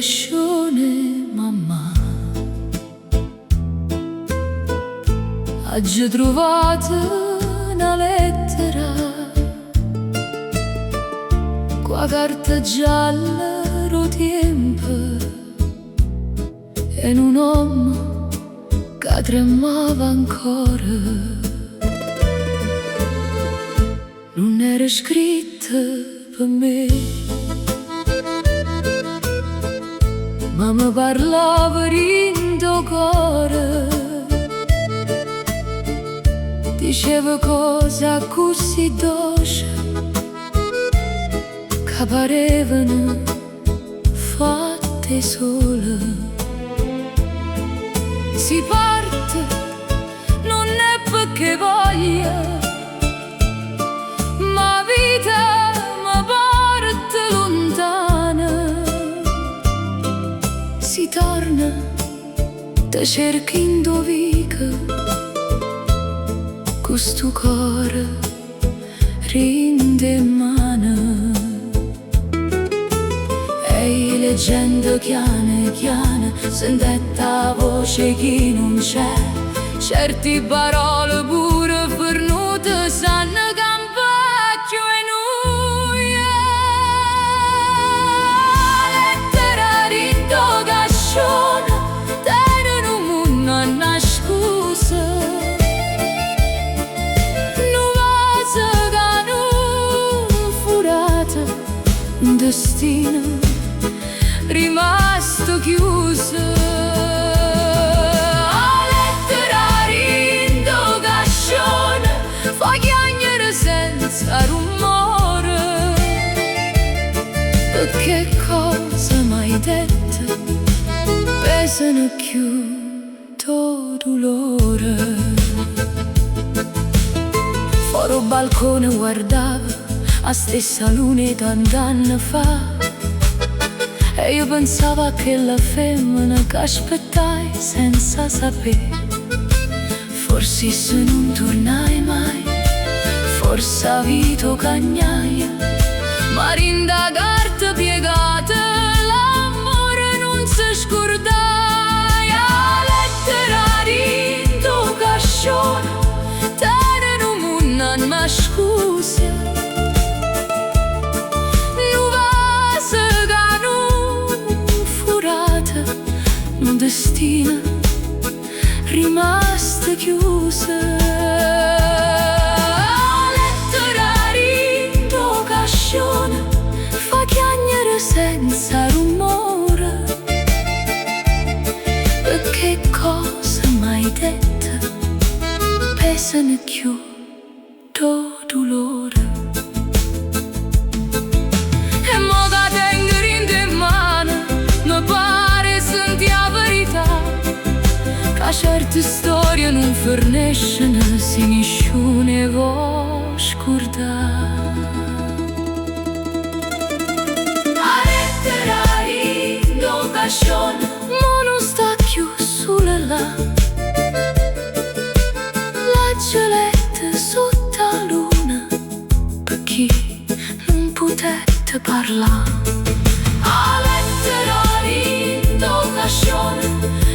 cascione, mamma, oggi ho trovato una lettera, qua carta gialla ro tempo, e un uomo che tremava ancora. Non era scritta per me, ma mi parlava in tuo cuore. Diceva cose così dolci che parevano fatte sole. Si parte, non è perché voglia, ma vita mi porta lontana. Si torna, te cerchi in dovica, questo cuore rinde in mano. E leggendo chiane chiane, sentetta voce chi non c'è, certi parole pure fornute sanno che un vecchio è nuia. Lettera di tuo cascione, te non munno a una scusa. Non vase che non furata, un destino rimasto chiuso. A lettera in tuo cascione, fa chiagnere senza rumore. Perché cosa m'hai detto pesano più tuo dolore. Fuori al balcone guardavo a stessa luna tant'anni fa, e io pensavo a quella femmina che aspettai senza sapere. Forse se non tornai mai, forse a vita cagnaia, ma rinda carta piegata, l'amore non si scordai. A lettera di tuo cascione, te non munna ma scusa. Un destino rimasto chiuso. Lettera in tuo cascione, fa chiagnere senza rumore. Perché cosa m'hai detto pesano più tuo dolore. E mo che tengo in mano, mi pare senti la verità, che certe storie non forniscono se nessuno vuole scordare. La lettera in tuo cascione, ma non sta più sola là. La geletta sotto la luna, per chi non potette parlare. La lettera in tuo cascione,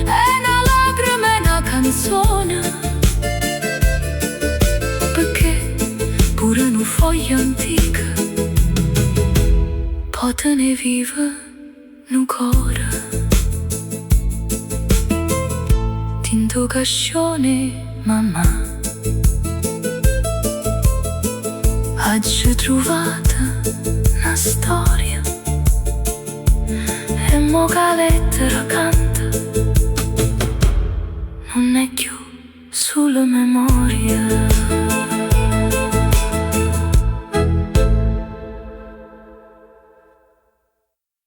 è una lacrima e una canzone. Perché pure un foglio antico può tenere vivo un cuore. In tuo cascione, mamma, oggi ho trovato una storia, e mo che la lettera canta